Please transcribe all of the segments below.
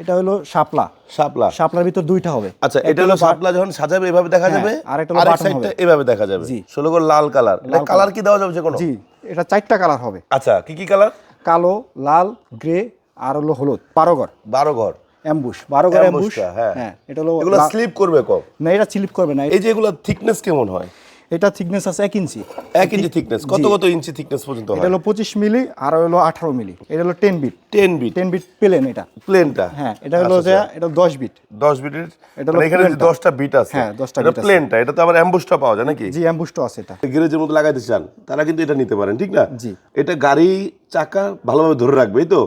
এটা হলো শাপলা। শাপলা। শাপলার ভিতর দুইটা হবে। আচ্ছা, এটা হলো শাপলা, যখন সাজাবে এভাবে দেখা যাবে, আর এটা আরেক সাইডটা এভাবে দেখা যাবে। 16 করে লাল কালার। এটা কালার কি দেওয়া যাবে যে কোনো? জি, এটা 4টা কালার হবে। আচ্ছা, কি কি কালার? কালো, লাল, গ্রে আর হলো হলুদ। 12 ঘর। 12 ঘর অ্যাম্বুশ, 12 ঘর অ্যাম্বুশ। হ্যাঁ, এটা হলো এগুলো স্লিপ করবে কম? না, এটা স্লিপ করবে না। এই যে এগুলো থিকনেস কেমন হয়? এটা থিকনেস আছে 1 ইঞ্চি। 1 ইঞ্চি থিকনেস। কত ইঞ্চি থিকনেস পর্যন্ত হয়? এটা হলো 25 মিলি আর হলো 18 মিলি। এটা হলো 10 বিট। 10 বিট। 10 বিট প্লেন এটা। প্লেনটা? হ্যাঁ, এটা হলো যে এটা 10 বিট। 10 বিটের। এটা হলো এখানে যে 10টা বিট আছে। হ্যাঁ, 10টা এটা বিট আছে। প্লেনটা। এটা তো আবার অ্যাম্বুশটা পাওয়া যায় নাকি? জি, অ্যাম্বুশটা আছে এটা। গ্যারেজের মধ্যে লাগাইতে চান তারা কিন্তু এটা নিতে পারেন, ঠিক না? জি। এটা গাড়ি চাকা ভালোভাবে ধরে রাখবে, এই তো?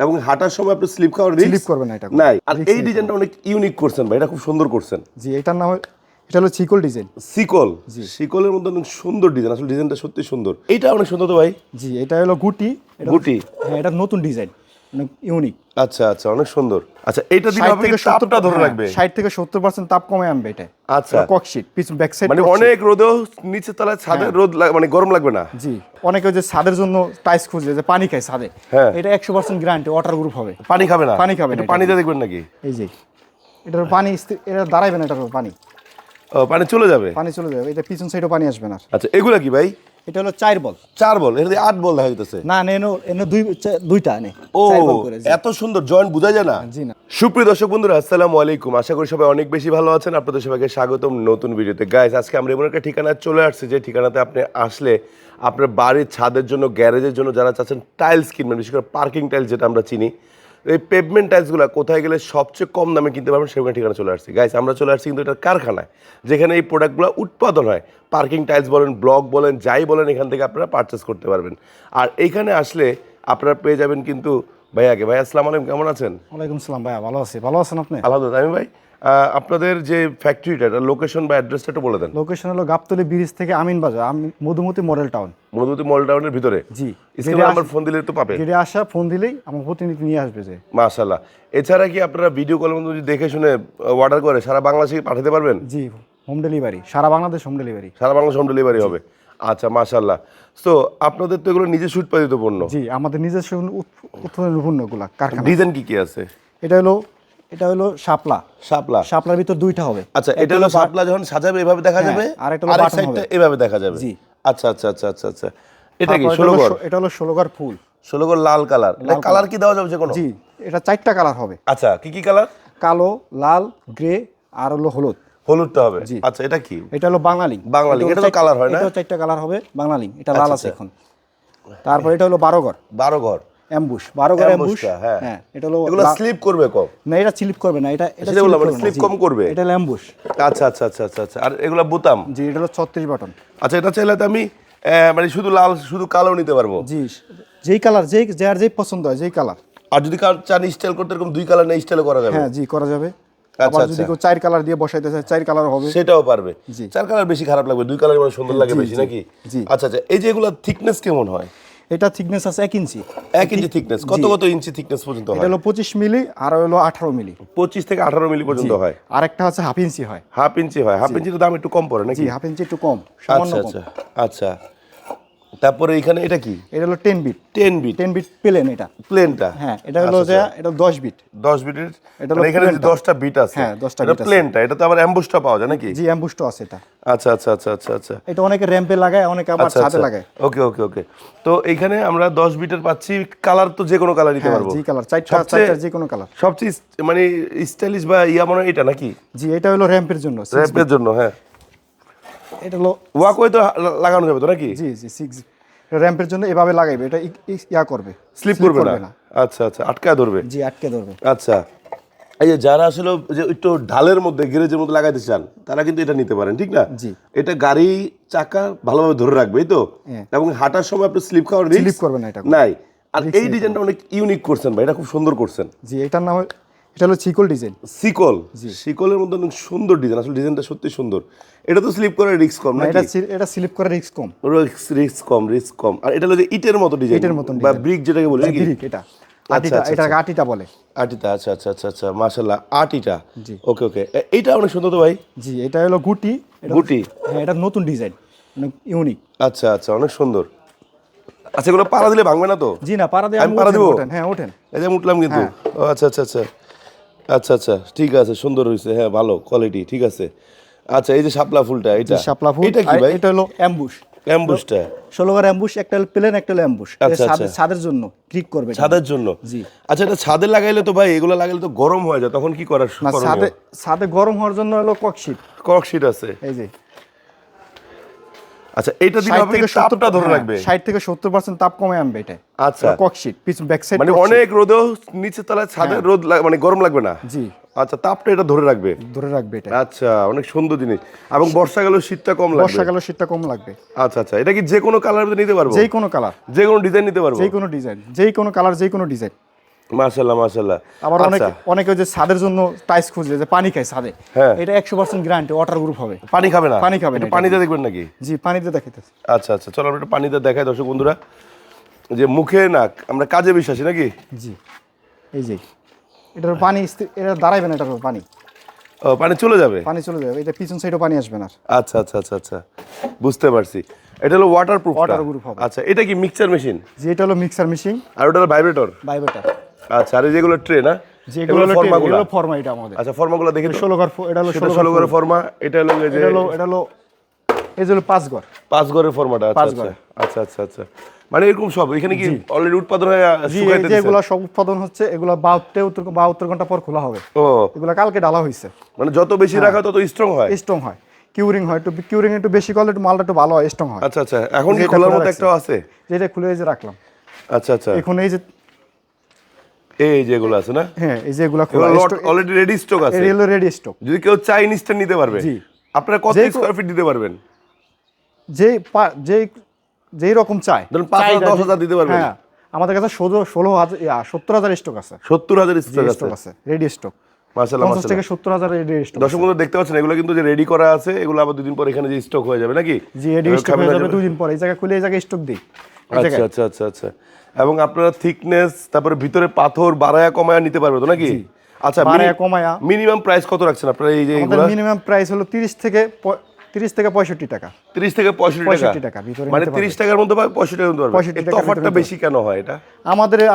এবং হাঁটার সময় আপনি স্লিপ খাওয়ার রিস্ক স্লিপ করবে না এটা। নাই। আর এই ডিজাইনটা অনেক ইউনিক করছেন ভাই, এটা খুব সুন্দর করছেন। জি, এটার নাম এটা হলো চিকল ডিজাইন। সিকল। সিকলের মধ্যে অনেক সুন্দর ডিজাইন, আসলে ডিজাইনটা সত্যি সুন্দর। এটা অনেক সুন্দর তো ভাই। জি, এটা হলো গুটি। গুটি। হ্যাঁ, এটা নতুন ডিজাইন, অনেক ইউনিক। আচ্ছা আচ্ছা, অনেক সুন্দর। আচ্ছা, এটা দিলে হবে কি তাপটা ধরে রাখবে? 60 থেকে 70% তাপ কমে আনবে এটা। আচ্ছা, ককশিট পিছন ব্যাক সাইড, মানে অনেক রোদেও নিচে তলায় ছাদে রোদ মানে গরম লাগবে না। জি, অনেকে যে ছাদের জন্য টাইলস খুঁজে যে পানি খায় ছাদে, এটা 100% গ্যারান্টি ওয়াটার প্রুফ হবে। পানি খাবে না? পানি খাবে না। পানিতে দেখবেন নাকি? এই যে এটার পানি, এটা দাঁড়াবে না, এটার পানি পানি চলে যাবে। পানি চলে যাবে। এটা পিছন সাইডেও পানি আসবে না। আচ্ছা, এগুলা কি ভাই? এটা হলো 4 বল। 4 বল? এটা 8 বল দেখা যাচ্ছে। না, এনে দুইটা নে। ও, এত সুন্দর জয়েন্ট বোঝা যায় না। জি না। সুপ্রিয় দর্শক বন্ধুরা, আসসালামু আলাইকুম। আশা করি সবাই অনেক বেশি ভালো আছেন। আপনাদের সবাইকে স্বাগতম নতুন ভিডিওতে। গাইস, আজকে আমরা এমন একটা ঠিকানায় চলে আসছি যে ঠিকানাতে আপনি আসলে আপনার বাড়ির ছাদের জন্য, গ্যারেজের জন্য যারা চাচ্ছেন টাইলস কিনবেন, বিশেষ করে পার্কিং টাইলস যেটা আমরা চিনি, এই পেভমেন্ট টাইলসগুলো কোথায় গেলে সবচেয়ে কম দামে কিনতে পারবেন সেখানে ঠিকানা চলে আসছি। গাইস, আমরা চলে আসছি কিন্তু এটা কারখানায়, যেখানে এই প্রোডাক্টগুলো উৎপাদন হয়। পার্কিং টাইলস বলেন, ব্লক বলেন, যাই বলেন, এখান থেকে আপনারা পারচেস করতে পারবেন। আর এইখানে আসলে আপনারা পেয়ে যাবেন কিন্তু ভাইয়াকে। ভাই, আসসালামু আলাইকুম, কেমন আছেন? ওয়ালাইকুম সালাম ভাইয়া, ভালো আছি। ভালো আছেন আপনি? আলহামদুলিল্লাহ। আমি ভাই, আপনাদের যে ফ্যাক্টরিটা, লোকেশন বা অ্যাড্রেসটা একটু বলে দেন। লোকেশন হলো গাবতলী ব্রিজ থেকে আমিন বাজার, মধুমতি মডেল টাউন। মধুমতি মল টাউনের ভিতরে? জি। স্ক্রিনে নাম্বার ফোন দিলে তো পাবে। গেটে আসা ফোন দিলেই আমার প্রতিনিধি নিয়ে আসবে যে। মাশাআল্লাহ। এছাড়া কি আপনারা ভিডিও কলের মধ্যে দেখে শুনে অর্ডার করে সারা বাংলাদেশে পাঠাতে পারবেন? জি, হোম ডেলিভারি, সারা বাংলাদেশ হোম ডেলিভারি। সারা বাংলাদেশ হোম ডেলিভারি হবে? আচ্ছা, মাশাআল্লাহ। তো আপনাদের তো এগুলো নিজস্ব উৎপাদিত পণ্য? জি, আমাদের নিজস্ব উৎপাদনের পণ্যগুলো কারখানা। ডিজাইন কি কি আছে? এটা হলো শাপলা। শাপলা। শাপলার ভিতর দুইটা হবে। আচ্ছা, এটা হলো শাপলা, যখন সাজাবে এভাবে দেখা যাবে, আর এটা আরেক সাইডটা এভাবে দেখা যাবে। জি। আচ্ছা আচ্ছা আচ্ছা আচ্ছা আচ্ছা। এটা কি 16 ঘর? এটা হলো 16 ঘর ফুল। 16 ঘর লাল কালার। এটা কালার কি দেওয়া যাবে যে কোনো? জি, এটা 4টা কালার হবে। আচ্ছা, কি কি কালার? কালো, লাল, গ্রে আর হলো হলুদ। হলুদটা হবে? আচ্ছা, এটা কি? এটা হলো বাঙালি। বাঙালি, এটা তো কালার হয় না? এটা 4টা কালার হবে বাঙালি। এটা লাল আছে এখন। তারপর এটা হলো 12 ঘর। 12 ঘর অ্যাম্বুশ, 12 ঘর অ্যাম্বুশ। হ্যাঁ, এটা হলো এগুলো স্লিপ করবে কম? না, এটা স্লিপ করবে না। এটা সেটা বললাম, মানে স্লিপ কম করবে। এটা হলো অ্যাম্বুশ। আচ্ছা আচ্ছা আচ্ছা আচ্ছা আচ্ছা। আর এগুলো বোতাম? জি, এটা হলো 36 বাটন। আচ্ছা, এটা চাইলে তো আমি মানে শুধু লাল শুধু কালো নিতে পারবো? জি, যেই কালার যার যেই পছন্দ হয়, যেই কালার। আর যদি চান স্টাইল করতে, এরকম 2 কালার নেই স্টাইলও করা যাবে? হ্যাঁ, জি, করা যাবে। আচ্ছা আবার যদি কেউ 4 কালার দিয়ে বসাইতে চায়, 4 কালার হবে, সেটাও পারবে। জি। 4 কালার বেশি খারাপ লাগবে, 2 কালার মানে সুন্দর লাগে বেশি নাকি? জি। আচ্ছা আচ্ছা। এই যে এগুলো থিকনেস কেমন হয়? এটা থিকনেস আছে 1 ইঞ্চি। 1 ইঞ্চি থিকনেস। কত ইঞ্চি থিকনেস পর্যন্ত হয়? এটা হলো 25 মিলি আর হলো 18 মিলি। 25 থেকে 18 মিলি পর্যন্ত হয়। আরেকটা আছে হাফ ইঞ্চি হয়। হাফ ইঞ্চি হয়? হাফ ইঞ্চির দাম একটু কম পড়ে নাকি? জি, হাফ ইঞ্চি একটু কম, সামান্য আচ্ছা কম। আচ্ছা আচ্ছা। তারপরে এখানে এটা কি? এটা হলো 10 বিট। 10 বিট। 10 বিট প্লেন এটা। প্লেনটা? হ্যাঁ, এটা হলো যে এটা 10 বিট। 10 বিটের। এটা হলো এখানে যে প্লেনটা। 10টা বিট আছে। হ্যাঁ, 10টা এটা বিট আছে। প্লেনটা। এটা তো আবার অ্যাম্বুশটা পাওয়া যায় নাকি? জি, অ্যাম্বুশটা আছে এটা। আচ্ছা আচ্ছা আচ্ছা আচ্ছা আচ্ছা। এটা অনেকে র‍্যাম্পে লাগায়, অনেকে আবার আচ্ছা ছাদে আচ্ছা। লাগায়। ওকে ওকে ওকে। তো এইখানে আমরা 10 বিটের পাচ্ছি। কালার তো যে কোনো কালার নিতে পারবো? জি, কালার 4টা যে কোনো কালার। সবচেয়ে মানে স্টাইলিশ বা মনে হয় এটা নাকি? জি, এটা হলো র‍্যাম্পের জন্য। র‍্যাম্পের জন্য? হ্যাঁ। এটা হলো ওয়াকওয়ে তো লাগানো যাবে তো নাকি? জি জি, 6 র‍্যাম্পের জন্য এভাবে লাগাইবে, এটা করবে, স্লিপ করবে না? আচ্ছা আচ্ছা, আটকায় ধরবে? জি, আটকে ধরবে। আচ্ছা, এই যে যারা আসলে যে একটু ঢালের মধ্যে, গ্যারেজের মধ্যে লাগাইতে চান, তারা কিন্তু এটা নিতে পারেন, ঠিক না? জি। এটা গাড়ি চাকা ভালোভাবে ধরে রাখবে, এই তো? এবং হাঁটার সময় আপনি স্লিপ খাওয়ার রিস্ক স্লিপ করবে না এটা। নাই। আর এই ডিজাইনটা অনেক ইউনিক করছেন ভাই, এটা খুব সুন্দর করছেন। জি, এটার নাম এটা হলো চিকল ডিজাইন। সিকল। সিকলের মধ্যে অনেক সুন্দর ডিজাইন, আসলে ডিজাইনটা সত্যি সুন্দর। এটা তো স্লিপ করার রিস্ক কম নাকি? এটা স্লিপ করার রিস্ক কম। রিস্ক কম। আর এটা হলো যে ইটের মতো ডিজাইন, ইটের মতো বা ব্রিক যেটাকে বলে নাকি? ব্রিক এটা। আটিটা, এটা আটিটা বলে। আটিটা, আচ্ছা আচ্ছা আচ্ছা আচ্ছা, মাশাআল্লাহ, আটিটা। ওকে ওকে। এইটা অনেক সুন্দর তো ভাই। জি, এটা হলো গুটি। গুটি? হ্যাঁ, এটা নতুন ডিজাইন, অনেক ইউনিক। আচ্ছা আচ্ছা, অনেক সুন্দর। আচ্ছা, এগুলো পাড়া দিলে ভাঙবে না তো? জি না, পাড়া দিয়ে আমি পাড়া দিব? হ্যাঁ, ওঠেন। এই যে উঠলাম কিন্তু। ও আচ্ছা আচ্ছা আচ্ছা। আচ্ছা আচ্ছা, ঠিক আছে, সুন্দর হয়েছে, হ্যাঁ ভালো কোয়ালিটি, ঠিক আছে। আচ্ছা, এই যে শাপলা ফুলটা, এটা শাপলা ফুল, এটা কি ভাই? এটা হলো অ্যাম্বুশ। অ্যাম্বুশটা 16 ঘর অ্যাম্বুশ, একটা হলো প্লেন, একটা হলো অ্যাম্বুশ। আচ্ছা, আচ্ছা। ছাদের জন্য ট্রিক করবে এটা। ছাদের জন্য? জি। আচ্ছা, এটা ছাদে লাগাইলে তো ভাই, এগুলো লাগাইলে তো গরম হয়ে যায়, তখন কি করার? না, ছাদে গরম হওয়ার জন্য হলো ককশিট। ককশিট আছে, এই যে। আচ্ছা, এটা দিলে হবে কি, তাপটা ধরে রাখবে? 60 থেকে 70% তাপ কমে আনবে এটা। আচ্ছা, ককশিট পিছন ব্যাক সাইড, মানে অনেক রোদেও নিচে তলায় ছাদে রোদ মানে গরম লাগবে না। জি। আচ্ছা, তাপটা এটা ধরে রাখবে এটা। আচ্ছা, অনেক সুন্দর জিনিস। এবং বর্ষাকালে শীতটা কম লাগবে। বর্ষাকালে শীতটা কম লাগবে। আচ্ছা আচ্ছা, এটা কি যে কোনো কালার নিতে পারবো? যে কোনো কালার, যে কোনো ডিজাইন নিতে পারবো? যে কোনো ডিজাইন, যে কোনো কালার, যে কোনো ডিজাইন। মাশাআল্লাহ মাশাআল্লাহ। আবার অনেকে যে ছাদের জন্য টাইলস খুঁজে, যে পানি খায় ছাদে, হ্যাঁ, এটা 100% গ্যারান্টি, ওয়াটার প্রুফ হবে। পানি খাবে না? পানি খাবে না। পানিতে দেখবেন নাকি? জি, পানিতে দেখাইতেছে। আচ্ছা আচ্ছা, চলো আমরা একটু পানিতে দেখাই দর্শক বন্ধুরা, যে মুখে নাক আমরা কাজে বিশ্বাসী নাকি? জি। এই যে এটার পানি, এটা দাঁড়াইবে না, এটার পানি, ও পানি চলে যাবে? পানি চলে যাবে, এটা পিছন সাইডে পানি আসবে না। আচ্ছা আচ্ছা আচ্ছা আচ্ছা, বুঝতে পারছি। এটা হলো ওয়াটারপ্রুফ। ওয়াটারপ্রুফ হবে। আচ্ছা, এটা কি মিক্সচার মেশিন? জি, এটা হলো মিক্সার মেশিন। আর ওটা হলো ভাইব্রেটর? ভাইব্রেটর। আচ্ছা, আর যেগুলো ট্রে না, যেগুলো ফর্মাগুলো, এগুলো ফর্মা এটা আমাদের। আচ্ছা, ফর্মাগুলো দেখি। 16 ঘর, এটা হলো 16 ঘরের ফর্মা। এটা হলো এই যে, এটা হলো এই যে 5 ঘর। 5 ঘরের ফর্মাটা। আচ্ছা আচ্ছা আচ্ছা আচ্ছা, মানে এরকম সব এখানে কি অলরেডি উৎপাদন হয়ে শুকাইতে দিছেন? যেগুলো সব উৎপাদন হচ্ছে, এগুলো 72 ঘন্টা পর খোলা হবে। ও, এগুলো কালকে ডালা হইছে। মানে যত বেশি রাখা তত স্ট্রং হয়? স্ট্রং হয়, কিউরিং হয়, কিউরিং একটু বেশি করলে একটু মালটা একটু ভালো হয়, স্ট্রং হয়। আচ্ছা আচ্ছা, এখন কি খোলার মতো একটা আছে? যেটা খুলে এই যে রাখলাম। আচ্ছা আচ্ছা, এখন এই যে যেগুলো আছে না, হ্যাঁ, এই যেগুলো খোলা অলরেডি রেডি স্টক আছে। এগুলো রেডি স্টক। যদি কেউ চাই ইনস্ট্যান্ট নিতে পারবে? জি। আপনারা কত স্কয়ার ফিট দিতে পারবেন? যেই রকম চাই, ধরুন 5,000-10,000 দিতে পারবেন? হ্যাঁ, আমাদের কাছে 70,000 স্টক আছে। 70,000 স্টক আছে, রেডি স্টক। মাশাআল্লাহ 50 থেকে 70,000 রেডি স্টক। দর্শক বন্ধু দেখতে পাচ্ছেন, এগুলো কিন্তু যে রেডি করা আছে, এগুলো আবার 2 দিন পর এখানে যে স্টক হয়ে যাবে নাকি? জি, রেডি স্টক হয়ে যাবে 2 দিন পর। এই জায়গায় খুলে এই জায়গায় স্টক দিই। আচ্ছা আচ্ছা আচ্ছা আচ্ছা, এবং আপনারা থিকনেস, তারপরে ভিতরে পাথর বাড়ায়া কমায়া নিতে পারবে তো নাকি? আচ্ছা, বাড়ায়া কমায়া। মিনিমাম প্রাইস কত রাখছেন আপনারা এই যে এগুলো? মিনিমাম প্রাইস হলো 30 থেকে 65 টাকা। 30 থেকে 65 টাকা ভিতরে, মানে 30 টাকার মধ্যে পাবে, 65 টাকার মধ্যে পাবে। 65 এই টাকার তফাৎটা বেশি কেন হয় এটা?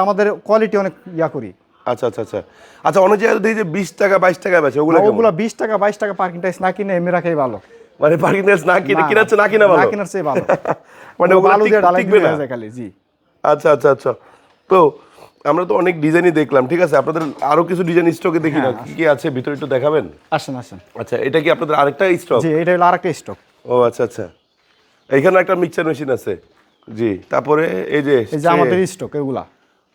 আমাদের কোয়ালিটি অনেক করি। আচ্ছা আচ্ছা আচ্ছা আচ্ছা, অনেক জায়গায় দেখি যে 20 টাকা 22 টাকা বেচে, ওগুলো 20 টাকা 22 টাকা পার্কিং টাইস না কিনে এমনি রাখাই ভালো। মানে পার্কিং টাইস না কিনে কিনাচ্ছে, না কিনা ভালো, না কিনার চেয়ে ভালো। মানে ওগুলো আলু দিয়ে ঢালাই টিকবে না খালি। জি। আচ্ছা আচ্ছা আচ্ছা, তো আমরা তো অনেক ডিজাইনই দেখলাম, ঠিক আছে, আপনাদের আরো কিছু ডিজাইন স্টকে দেখি না, কি কি আছে ভিতরে একটু দেখাবেন? আসেন। আচ্ছা, এটা কি আপনাদের আরেকটা স্টক? জি, এটা হলো আরেকটা স্টক। ও আচ্ছা আচ্ছা, এইখানে একটা মিক্সচার মেশিন আছে। জি, তারপরে এই যে আমাদের স্টক এগুলা।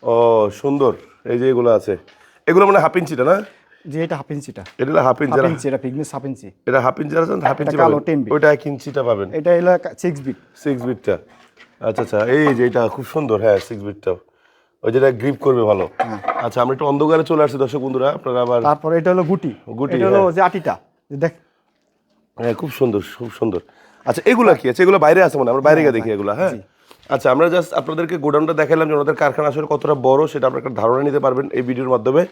ও সুন্দর, এই যে এগুলো আছে, এগুলো মানে হাফ ইঞ্চিটা না? জি, এটা হাফ ইঞ্চিটা। এটা হলো হাফ ইঞ্চি, এটা পিগনেস হাফ ইঞ্চি। এটা হাফ ইঞ্চি আছে, হাফ ইঞ্চি কালো পাবেন। 10 বিট। ওইটা 1 ইঞ্চিটা পাবেন। এটা হলো 6 বিট। 6 বিটটা। আচ্ছা আচ্ছা, এই যে এটা খুব সুন্দর, হ্যাঁ 6 বিটটা, ওই যেটা গ্রিপ করবে ভালো। আচ্ছা, আমরা একটু অন্ধকারে চলে আসছি দর্শক বন্ধুরা, আপনারা আবার। তারপর এটা হলো গুটি। এটা হলো যে আটিটা, দেখ। হ্যাঁ, খুব সুন্দর খুব সুন্দর। আচ্ছা, এগুলা কি আছে? এগুলো বাইরে আছে মনে হয়, আমরা বাইরে গিয়ে দেখি এগুলা। হ্যাঁ, আচ্ছা, আমরা জাস্ট আপনাদেরকে গোডাউনটা দেখালাম যে ওনাদের কারখানা আসলে কতটা বড়, সেটা আপনারা একটা ধারণা নিতে পারবেন এই ভিডিওর মাধ্যমে।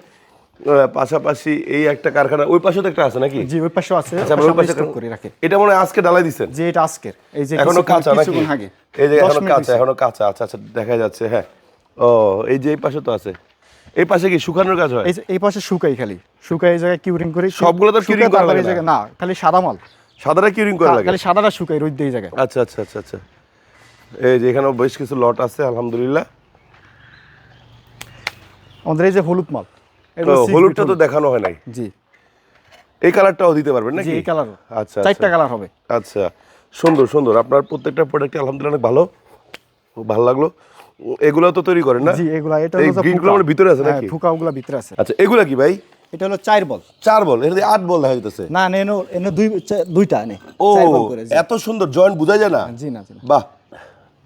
পাশাপাশি এই একটা কারখানা, ওই পাশে তো একটা আছে নাকি? জি, ওই পাশেও আছে। আচ্ছা, আমরা ওই পাশে স্টক করে রাখি। এটা মনে হয় আজকে ডালাই দিবেন? জি, এটা আজকের। এই যে এখনো কাঁচা নাকি? আগে এই যে এখনো কাঁচা। আচ্ছা আচ্ছা, দেখা যাচ্ছে। হ্যাঁ, ও এই যে এই পাশে তো আছে। এই পাশে কি শুকানোর কাজ হয়? এই পাশে শুকাই, খালি শুকাই এই জায়গায় কিউরিং করি। সবগুলো তো কিউরিং করা লাগে না, খালি সাদা মাল, সাদাটা কিউরিং করা লাগে, খালি সাদাটা শুকাই রোদ দিয়ে জায়গায়। আচ্ছা আচ্ছা আচ্ছা আচ্ছা, এই যে এখানেও বেশ কিছু লট আছে আলহামদুলিল্লাহ। আমাদের এই যে হলুদ মাল, হলুদটা তো দেখানো হয় নাই। জি, এই কালারটাও দিতে পারবেন নাকি? জি, এই কালার। আচ্ছা, 4টা কালার হবে। আচ্ছা, সুন্দর সুন্দর, আপনার প্রত্যেকটা প্রোডাক্ট আলহামদুলিল্লাহ অনেক ভালো, খুব ভালো লাগলো। এগুলো তো তৈরি করেন না? জি, এগুলা। এটা হলো গ্রিনগুলো আমাদের ভিতরে আছে নাকি? ফুকাগুলো ভিতরে আছে। আচ্ছা, এগুলা কি ভাই? এটা হলো 4 বল। 4 বল? এর 8 বল দেখা যাচ্ছে। না, এনে দুইটা এনে। ও, এত সুন্দর জয়েন্ট বোঝা যায় না? জি না, বাহ,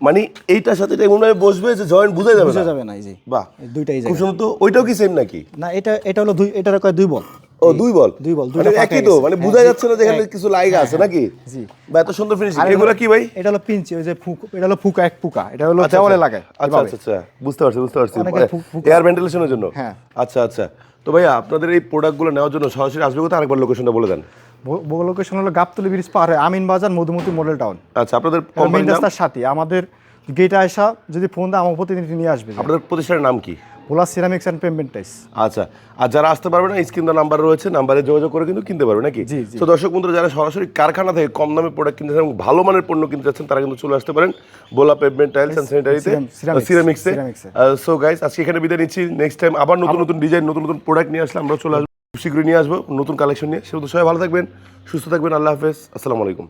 মানে এইটার সাথে এটা এমন ভাবে বসবে যে জয়েন্ট বোঝা যাবে না? বোঝা যাবে না। জি, বাহ, দুইটাই খুব সুন্দর। তো ওইটাও কি সেম নাকি? না, এটা হলো এটার কয় 2 বল। ও, 2 বল। দুইটা একই তো, মানে বোঝা যাচ্ছে না যে এখানে কিছু লাইগা আছে নাকি? জি, বা এত সুন্দর ফিনিশিং। এগুলা কি ভাই? এটা হলো পিঞ্চি, ওই যে এটা হলো ফুকা, এক ফুকা। এটা হলো দেওয়ালে লাগায়। আচ্ছা আচ্ছা আচ্ছা, বুঝতে পারছি এয়ার ভেন্টিলেশনের জন্য। হ্যাঁ। আচ্ছা আচ্ছা, তো ভাইয়া আপনাদের এই প্রোডাক্টগুলো নেওয়ার জন্য সরাসরি আসবে কোথায়? আরেকবার লোকেশনটা বলে দেন। লোকেশন হলো গাবতলী ব্রিজ পার হয়ে আমিন বাজার, মধুমতি মডেল টাউন। আচ্ছা, আপনাদের মেইন কোম্পানির নাম? রাস্তার সাথে আমাদের গেটে আসা, যদি ফোন দেয় আমার প্রতিনিধি নিয়ে আসবে। আপনাদের প্রতিষ্ঠানের নাম কি? ভোলা সিরামিক্স অ্যান্ড পেমেন্ট টাইলস। আচ্ছা, আর যারা আসতে পারবে না স্ক্রিন নাম্বার রয়েছে, নাম্বারে যোগাযোগ করে কিন্তু কিনতে পারবে নাকি? জি, জি। তো দর্শক বন্ধুরা যারা সরাসরি কারখানা থেকে কম দামে প্রোডাক্ট কিনতে চান এবং ভালো মানের পণ্য কিনতে চাচ্ছেন তারা কিন্তু চলে আসতে পারেন ভোলা পেভমেন্ট টাইলস অ্যান্ড স্যানিটারিতে, সিরামিক্সে। সো গাইস আজকে এখানে বিদায় নিচ্ছি। নেক্সট টাইম আবার নতুন নতুন ডিজাইন, নতুন নতুন প্রোডাক্ট নিয়ে আসলে আমরা চলে আসবো, শীঘ্রই নিয়ে আসবো নতুন কালেকশন নিয়ে। সেহেতু সবাই ভালো থাকবেন, সুস্থ থাকবেন। আল্লাহ হাফেজ, আসসালামু আলাইকুম।